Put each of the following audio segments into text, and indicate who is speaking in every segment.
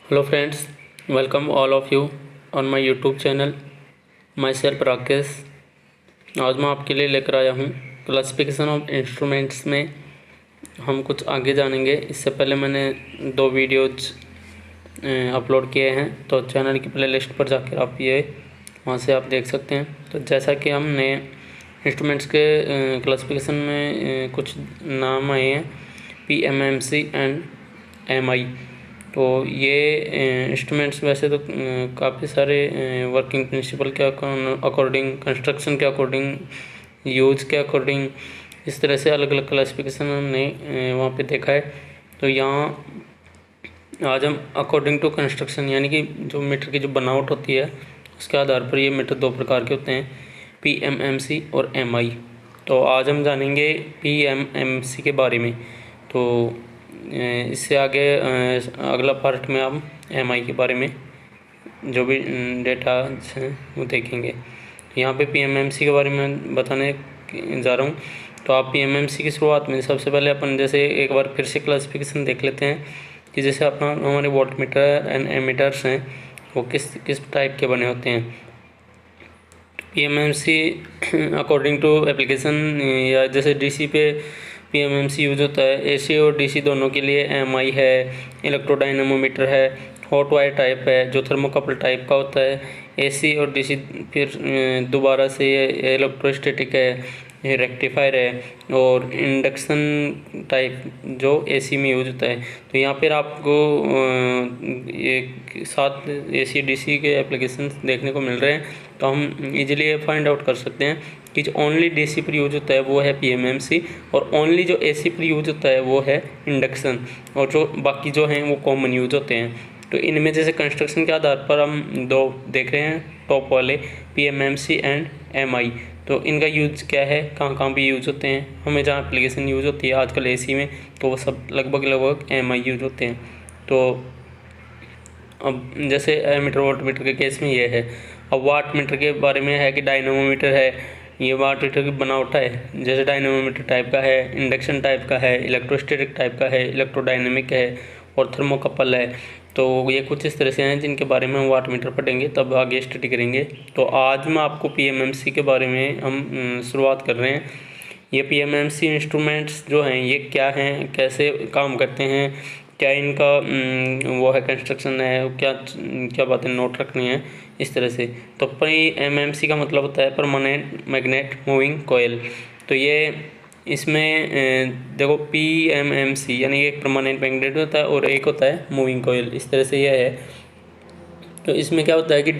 Speaker 1: Hello friends, welcome all of you on my YouTube channel. Myself Rakesh. आज मैं आपके लिए लेकर आया हूँ क्लासिफिकेशन ऑफ इंस्ट्रूमेंट्स में हम कुछ आगे जानेंगे। इससे पहले मैंने 2 वीडियोज अपलोड किए हैं, तो चैनल की प्ले लिस्ट पर जाकर आप ये वहाँ से आप देख सकते हैं। तो जैसा कि हमने इंस्ट्रूमेंट्स के क्लासिफिकेशन में कुछ नाम आए हैं, PMMC एंड MI। तो ये इंस्ट्रूमेंट्स वैसे तो काफ़ी सारे वर्किंग प्रिंसिपल के अकॉर्डिंग, कंस्ट्रक्शन के अकॉर्डिंग, यूज के अकॉर्डिंग, इस तरह से अलग अलग क्लासिफिकेशन हमने वहाँ पे देखा है। तो यहाँ आज हम अकॉर्डिंग टू कंस्ट्रक्शन यानी कि जो मीटर की जो बनावट होती है उसके आधार पर ये मीटर 2 प्रकार के होते हैं, PMMC और MI। तो आज हम जानेंगे PMMC के बारे में। तो इससे आगे अगला पार्ट में हम MI के बारे में जो भी डेटा हैं वो देखेंगे। यहाँ पे PMMC के बारे में बताने जा रहा हूँ। तो आप PMMC की शुरुआत में सबसे पहले अपन जैसे एक बार फिर से क्लासिफिकेशन देख लेते हैं कि जैसे अपना हमारे वोल्टमीटर एंड एमीटर्स हैं वो किस टाइप के बने होते हैं। PMMC अकॉर्डिंग टू एप्लीकेशन, या जैसे DC पे PMMC यूज होता है, AC और DC दोनों के लिए MI है, इलेक्ट्रोडायनेमोमीटर है, हॉट वायर टाइप है जो थर्मोकपल टाइप का होता है, AC और DC फिर दोबारा से ये इलेक्ट्रोस्टैटिक है, रेक्टिफायर है, और इंडक्शन टाइप जो AC में यूज होता है। तो यहाँ पर आपको एक साथ AC DC के एप्लीकेशन देखने को मिल रहे हैं। तो हम इजीली ये फाइंड आउट कर सकते हैं कि जो ओनली DC पर यूज होता है वो है PMMC, और ओनली जो AC पर यूज होता है वो है इंडक्शन, और जो बाकी जो हैं वो कॉमन यूज होते हैं। तो इनमें जैसे कंस्ट्रक्शन के आधार पर हम 2 देख रहे हैं, टॉप वाले PMMC एंड MI। तो इनका यूज क्या है, कहाँ पे यूज होते हैं, हमें जहाँ एप्लीकेशन यूज होती है आजकल AC में, तो वो सब लगभग MI यूज होते हैं। तो अब जैसे एमीटर वोल्टमीटर के केस में ये है। अब वाट मीटर के बारे में है कि डायनेमोमीटर है, ये वाट मीटर की बनावट है, जैसे डायनेमोमीटर टाइप का है, इंडक्शन टाइप का है, इलेक्ट्रोस्टैटिक टाइप का है, इलेक्ट्रोडायनेमिक है और थर्मोकपल है। तो ये कुछ इस तरह से हैं जिनके बारे में हम वाट मीटर पढ़ेंगे, तब आगे स्टडी करेंगे। तो आज मैं आपको PMMC के बारे में हम शुरुआत कर रहे हैं। ये PMMC इंस्ट्रूमेंट्स जो हैं ये क्या हैं, कैसे काम करते हैं, क्या इनका वो है कंस्ट्रक्शन है, क्या बातें नोट रखनी है, इस तरह से। तो PMMC का मतलब होता है परमानेंट मैग्नेट मूविंग कोयल। तो ये इसमें देखो PMMC यानी एक परमानेंट मैग्नेट होता है और एक होता है मूविंग कोयल, इस तरह से यह है। तो इसमें क्या होता है कि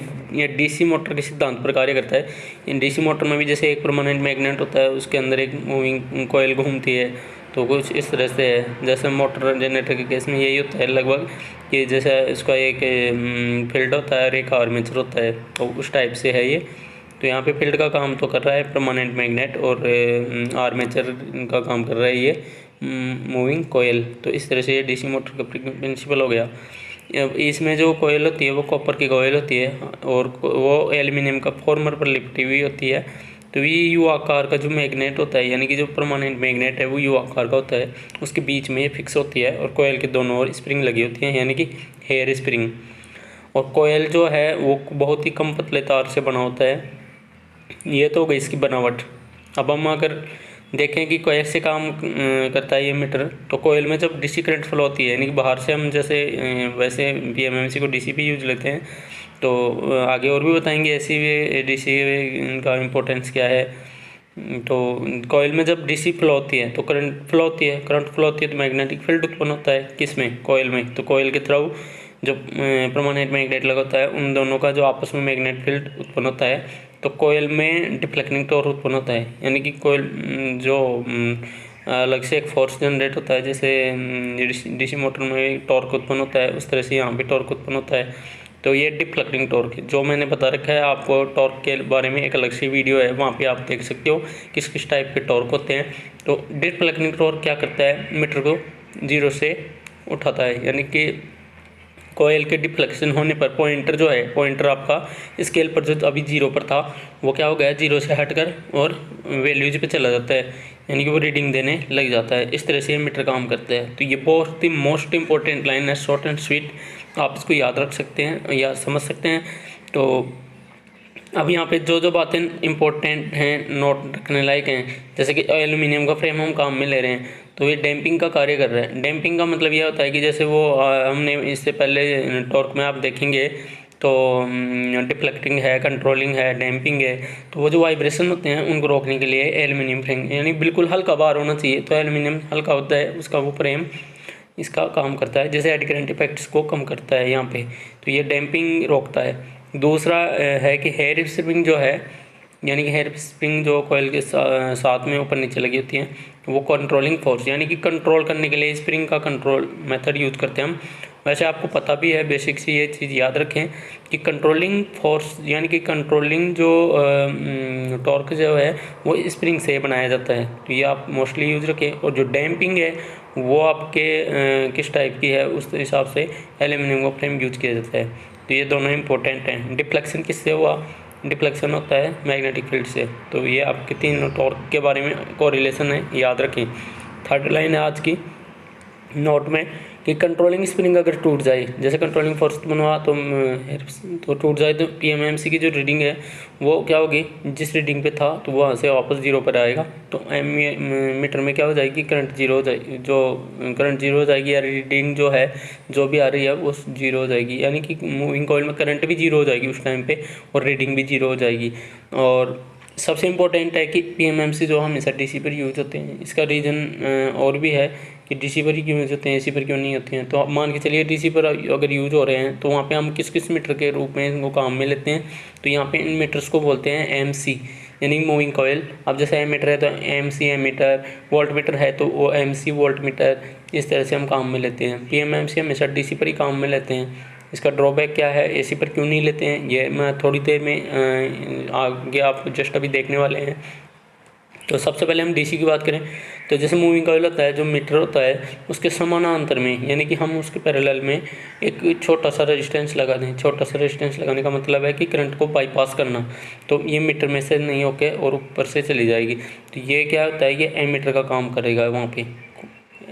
Speaker 1: ये DC मोटर के सिद्धांत पर कार्य करता है। इन DC मोटर में भी जैसे एक परमानेंट मैग्नेट होता है, उसके अंदर एक मूविंग कोयल घूमती है। तो कुछ इस तरह से है, जैसे मोटर जनरेटर के केस में यही होता है लगभग, कि जैसे इसका एक फील्ड होता है और एक आर्मेचर होता है, तो उस टाइप से है ये। तो यहाँ पे फील्ड का काम तो कर रहा है परमानेंट मैग्नेट, और आर्मेचर का काम कर रहा है ये मूविंग कोयल। तो इस तरह से ये DC मोटर का प्रिंसिपल हो गया। इसमें जो कोयल होती है वो कॉपर की कोयल होती है, और वो एल्यूमिनियम का फॉर्मर पर लिपटी हुई होती है। तो ये यू आकार का जो मैग्नेट होता है, यानी कि जो परमानेंट मैग्नेट है वो यू आकार का होता है, उसके बीच में ये फिक्स होती है, और कोयल के दोनों ओर स्प्रिंग लगी होती है, यानी कि हेयर स्प्रिंग। और कोयल जो है वो बहुत ही कम पतले तार से बना होता है। ये तो हो गई इसकी बनावट। अब हम अगर देखें कि कोयल से काम करता है ये मीटर, तो कोयल में जब DC करंट फ्लो होती है, यानी कि बाहर से हम जैसे वैसे PMMC को DC पे यूज लेते हैं, तो आगे और भी बताएंगे ऐसी भी DC का इम्पोर्टेंस क्या है। तो कोयल में जब DC फ्लो होती है तो करंट फ्लो होती है, तो मैग्नेटिक फील्ड उत्पन्न होता है, किसमें, कोयल में। तो कोयल के थ्रू जो परमानेंट मैग्नेट लगा होता है उन दोनों का जो आपस में मैग्नेट फील्ड उत्पन्न होता है, तो कोयल में डिफ्लेक्टिंग टॉर्क उत्पन्न होता है, यानी कि कोयल जो अलग से एक फोर्स जनरेट होता है, जैसे DC मोटर में टॉर्क उत्पन्न होता है, उस तरह से यहाँ भी टॉर्क उत्पन्न होता है। तो ये डिफ्लेक्टिंग टॉर्क जो मैंने बता रखा है आपको, टॉर्क के बारे में एक अलग से वीडियो है, वहाँ पे आप देख सकते हो किस किस टाइप के टॉर्क होते हैं। तो डिफ्लेक्टिंग टॉर्क क्या करता है, मीटर को 0 से उठाता है, यानी कि कोयल के डिफ्लेक्शन होने पर पॉइंटर जो है, पॉइंटर आपका स्केल पर जो अभी 0 पर था वो क्या हो गया, 0 से हटकर और वैल्यूज पे चला जाता है, यानी कि वो रीडिंग देने लग जाता है। इस तरह से ये मीटर काम करता है। तो ये बहुत ही मोस्ट इंपॉर्टेंट लाइन है, शॉर्ट एंड स्वीट, आप इसको याद रख सकते हैं या समझ सकते हैं। तो अब यहाँ पे जो जो बातें इम्पोर्टेंट हैं, नोट रखने लायक हैं, जैसे कि एल्यूमिनियम का फ्रेम हम काम में ले रहे हैं तो ये डैम्पिंग का कार्य कर रहा है। डैम्पिंग का मतलब ये होता है कि जैसे वो हमने इससे पहले टॉर्क में आप देखेंगे तो डिफ्लेक्टिंग है, कंट्रोलिंग है, डैम्पिंग है। तो वो जो वाइब्रेशन होते हैं उनको रोकने के लिए एल्यूमिनियम फ्रेम, यानी बिल्कुल हल्का भार होना चाहिए, तो एल्यूमिनियम हल्का होता है, उसका वो फ्रेम इसका काम करता है, जैसे एडी करंट इफेक्ट्स को कम करता है यहाँ पे, तो ये डैम्पिंग रोकता है। दूसरा है कि हेयर स्प्रिंग जो है, यानी कि हेयर स्प्रिंग जो कॉइल के साथ में ऊपर नीचे लगी होती हैं, वो कंट्रोलिंग फोर्स, यानी कि कंट्रोल करने के लिए स्प्रिंग का कंट्रोल मेथड यूज करते हैं हम। वैसे आपको पता भी है, बेसिक सी ये चीज़ याद रखें कि कंट्रोलिंग फोर्स यानी कि कंट्रोलिंग जो टॉर्क जो है वो स्प्रिंग से बनाया जाता है, तो ये आप मोस्टली यूज रखें। और जो डैम्पिंग है वो आपके किस टाइप की है उस हिसाब से एल्यूमिनियम का फ्रेम यूज किया जाता है। तो ये दोनों इंपॉर्टेंट हैं। डिफ्लेक्शन किससे हुआ? डिफ्लेक्शन होता है मैग्नेटिक फील्ड से। तो ये आपके तीनों टॉर्क के बारे में कोरिलेशन है, याद रखें। थर्ड लाइन है आज की नोट में कि कंट्रोलिंग स्प्रिंग अगर टूट जाए, जैसे कंट्रोलिंग फोर्स बनवा तो टूट जाए, तो पीएमएमसी की जो रीडिंग है वो क्या होगी, जिस रीडिंग पे था तो वहाँ से वापस जीरो पर आएगा। तो मीटर में क्या हो जाएगी, करंट जीरो हो जाएगी, जो करंट जीरो हो जाएगी या रीडिंग जो है जो भी आ रही है वो जीरो हो जाएगी, यानी कि मूविंग कॉइल में करंट भी जीरो हो जाएगी उस टाइम पे और रीडिंग भी जीरो हो जाएगी। और सबसे इम्पोर्टेंट है कि पीएमएमसी जो हमेशा डीसी पर यूज होते हैं, इसका रीज़न और भी है कि डीसी पर ही क्यों यूज होते हैं, एसी पर क्यों नहीं होते हैं। तो आप मान के चलिए डीसी पर अगर यूज हो रहे हैं तो वहाँ पे हम किस किस मीटर के रूप में इनको काम में लेते हैं। तो यहाँ पे इन मीटर्स को बोलते हैं एमसी, यानी मूविंग कॉइल। अब जैसे एमीटर है तो एमसी एमीटर, वोल्ट मीटर है तो वो एमसी वोल्ट मीटर, इस तरह से हम काम में लेते हैं। पीएमएमसी हमेशा डीसी पर ही काम में लेते हैं। इसका ड्रॉबैक क्या है, एसी पर क्यों नहीं लेते हैं, ये मैं थोड़ी देर में आगे आप जस्ट अभी देखने वाले हैं। तो सबसे पहले हम डीसी की बात करें तो जैसे मूविंग कॉइल होता है, जो मीटर होता है उसके समानांतर में, यानी कि हम उसके पैरेलल में एक छोटा सा रेजिस्टेंस लगा दें। छोटा सा रेजिस्टेंस लगाने का मतलब है कि करंट को बाईपास करना, तो ये मीटर में से नहीं होके और ऊपर से चली जाएगी। तो ये क्या होता है, ये एमीटर का काम करेगा। वहाँ पे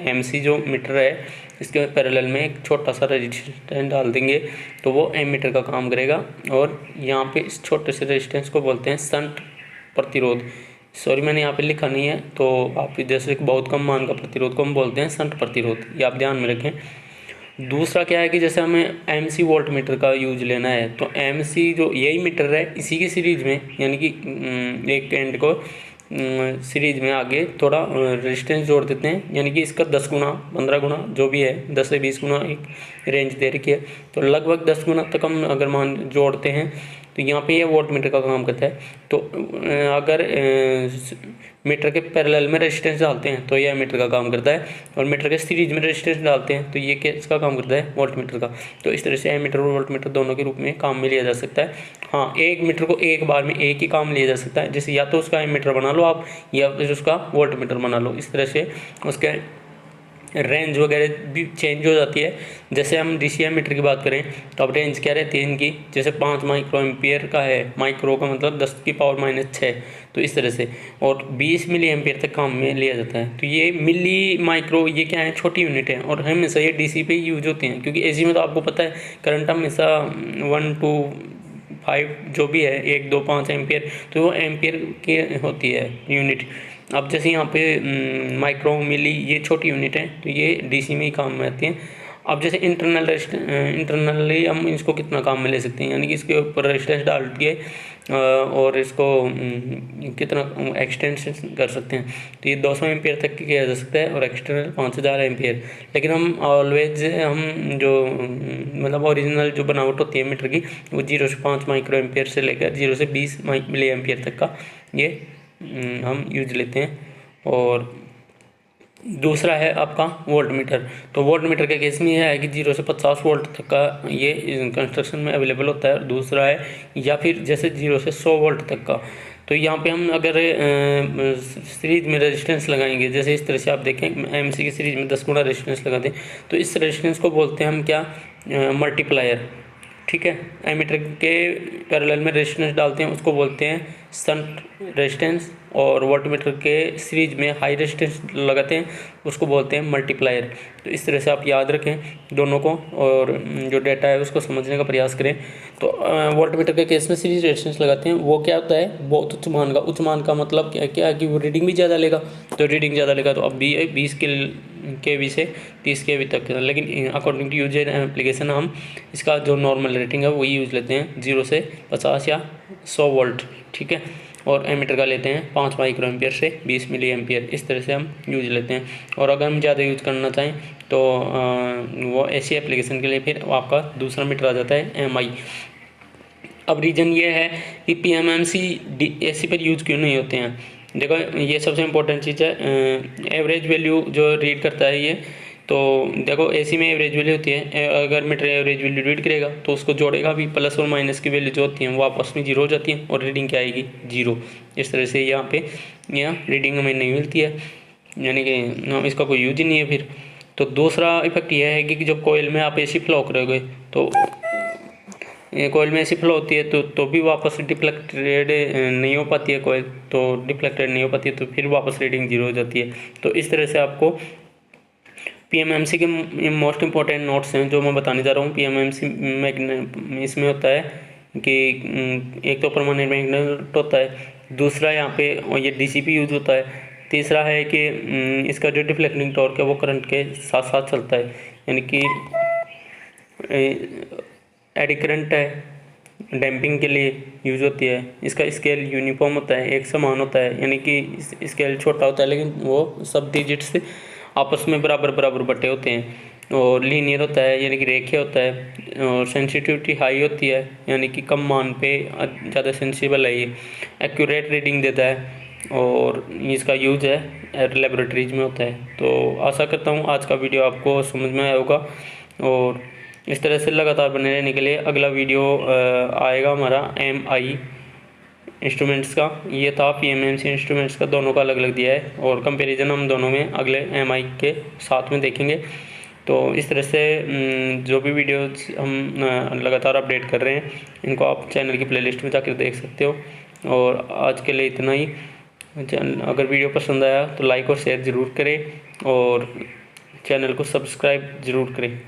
Speaker 1: एमसी जो मीटर है इसके पैरेलल में एक छोटा सा रेजिस्टेंस डाल देंगे तो वो एमीटर का काम करेगा। और यहाँ पे इस छोटे से रेजिस्टेंस को बोलते हैं शंट प्रतिरोध। सॉरी मैंने यहाँ पे लिखा नहीं है, तो आप जैसे बहुत कम मान का प्रतिरोध को हम बोलते हैं शंट प्रतिरोध, ये आप ध्यान में रखें। दूसरा क्या है कि जैसे हमें एमसी वोल्ट मीटर का यूज लेना है, तो एमसी जो यही मीटर है इसी की सीरीज में, यानी कि एक एंड को सीरीज में आगे थोड़ा रेजिस्टेंस जोड़ देते हैं, यानी कि इसका 10 गुना 15 गुना जो भी है, 10 से 20 गुना एक रेंज दे रखी है, तो लगभग 10 गुना तक हम अगर मान जोड़ते हैं तो यहाँ पे ये वोल्ट मीटर का काम करता है। तो अगर मीटर के पैरेलल में रेजिस्टेंस डालते हैं तो ये मीटर का काम करता है, और मीटर के सीरीज में रेजिस्टेंस डालते हैं तो ये किसका काम करता है, वोल्ट मीटर का। तो इस तरह से एमीटर और वोल्ट मीटर दोनों के रूप में काम में लिया जा सकता है। हाँ, एक मीटर को एक बार में एक ही काम लिया जा सकता है, जैसे या तो उसका एमीटर बना लो आप या फिर उसका वोल्ट मीटर बना लो। इस तरह से उसके रेंज वगैरह भी चेंज हो जाती है। जैसे हम डीसी मीटर की बात करें तो अब रेंज क्या रहती है इनकी, जैसे 5 माइक्रो एम्पियर का है, माइक्रो का मतलब 10⁻⁶, तो इस तरह से, और 20 मिली एम्पियर तक काम में लिया जाता है। तो ये मिली माइक्रो ये क्या है, छोटी यूनिट है, और हमेशा ये डीसी पे यूज होते हैं, क्योंकि एसी में तो आपको पता है करंट हमेशा 1 to 5 जो भी है 1 2 5 एम्पियर, तो वो एम्पियर की होती है यूनिट। अब जैसे यहाँ पे माइक्रो मिली ये छोटी यूनिट है, तो ये डीसी में ही काम में आती हैं। अब जैसे इंटरनली हम इसको कितना काम में ले सकते हैं, यानी कि इसके ऊपर रेजिस्टेंस डाल के और इसको कितना एक्सटेंशन कर सकते हैं, तो ये 200 एम्पियर तक किया जा सकता है, और एक्सटर्नल 5000 एम्पियर। लेकिन हम ऑलवेज हम जो मतलब ओरिजिनल जो बनावट होती है मीटर की, वो 0 से 5 माइक्रो एम्पियर से लेकर 0 से 20 मिली एम्पियर तक का ये हम यूज लेते हैं। और दूसरा है आपका वोल्ट मीटर। तो वोल्ट मीटर के केस में यह है कि 0 से 50 वोल्ट तक का ये कंस्ट्रक्शन में अवेलेबल होता है। और दूसरा है या फिर जैसे 0 से 100 वोल्ट तक का, तो यहाँ पे हम अगर सीरीज में रेजिस्टेंस लगाएंगे, जैसे इस तरह से आप देखें एमसी की सीरीज में 10 गुना रेजिस्टेंस लगा दें, तो इस रेजिस्टेंस को बोलते हैं हम क्या, मल्टीप्लायर। ठीक है। एमीटर के पैरेलल में रेजिस्टेंस डालते हैं, उसको बोलते हैं शंट रेजिस्टेंस, और वोल्टमीटर के सीरीज में हाई रेजिस्टेंस लगाते हैं, उसको बोलते हैं मल्टीप्लायर। तो इस तरह से आप याद रखें दोनों को, और जो डाटा है उसको समझने का प्रयास करें। तो वोल्टमीटर के केस में सीरीज रेजिस्टेंस लगाते हैं, वो क्या होता है, बहुत उच्च मान का मतलब क्या है कि वो रीडिंग भी ज़्यादा लेगा। तो रीडिंग ज़्यादा लेगा तो अब 20 kV से 30 kV तक, लेकिन अकॉर्डिंग टू यूजर एप्लीकेशन हम इसका जो नॉर्मल रेटिंग है वही यूज़ लेते हैं, 0 से 50 या 100 वोल्ट, ठीक है। और एमीटर का लेते हैं 5 माइक्रो एम्पियर से 20 मिली एम्पियर, इस तरह से हम यूज लेते हैं। और अगर हम ज़्यादा यूज करना चाहें तो वो ऐसी एप्लीकेशन के लिए फिर आपका दूसरा मीटर आ जाता है MI। अब रीज़न ये है कि PMMC AC पर यूज क्यों नहीं होते हैं। देखो ये सबसे इम्पोर्टेंट चीज़ है, एवरेज वैल्यू जो रीड करता है ये। तो देखो AC में एवरेज वैल्यू होती है, अगर मीटर एवरेज वैल्यू रीड करेगा तो उसको जोड़ेगा भी, प्लस और माइनस की वैल्यू जो होती है वो आपस में 0 हो जाती है और रीडिंग क्या आएगी 0। इस तरह से यहाँ पे रीडिंग हमें नहीं मिलती है, यानी कि इसका कोई यूज ही नहीं है फिर। तो दूसरा इफेक्ट यह है कि जब कोयल में आप AC फ्लो करोगे तो कोयल में ऐसी फ्लो होती है तो भी वापस डिफ्लेक्टेड नहीं हो पाती है कोयल, तो डिफ्लेक्टेड नहीं हो पाती है तो फिर वापस रीडिंग 0 हो जाती है। तो इस तरह से आपको PMMC के मोस्ट इंपॉर्टेंट नोट्स हैं जो मैं बताने जा रहा हूँ। PMMC में इसमें होता है कि एक तो परमानेंट मैग्नेट होता है, दूसरा यहाँ पे ये DCP यूज होता है, तीसरा है कि इसका जो डिफ्लेक्टिंग टॉर्क है वो करंट के साथ साथ चलता है, यानी कि एडी करंट है, डैम्पिंग के लिए यूज होती है। इसका स्केल यूनिफॉर्म होता है, एक समान होता है, यानी कि स्केल छोटा होता है लेकिन वो सब डिजिट्स आपस में बराबर बराबर बटे होते हैं। और लीनियर होता है, यानी कि रेखीय होता है। और सेंसिटिविटी हाई होती है, यानी कि कम मान पे ज़्यादा सेंसिबल है ये। एक्यूरेट रीडिंग देता है और इसका यूज है लेबोरेटरीज में होता है। तो आशा करता हूँ आज का वीडियो आपको समझ में आया होगा, और इस तरह से लगातार बने रहने के लिए अगला वीडियो आएगा हमारा MI इंस्ट्रूमेंट्स का। ये था PMMC इंस्ट्रूमेंट्स का, दोनों का अलग अलग दिया है और कंपैरिजन हम दोनों में अगले MI के साथ में देखेंगे। तो इस तरह से जो भी वीडियोस हम लगातार अपडेट कर रहे हैं इनको आप चैनल की प्लेलिस्ट में जाकर देख सकते हो। और आज के लिए इतना ही। अगर वीडियो पसंद आया तो लाइक और शेयर ज़रूर करें और चैनल को सब्सक्राइब ज़रूर करें।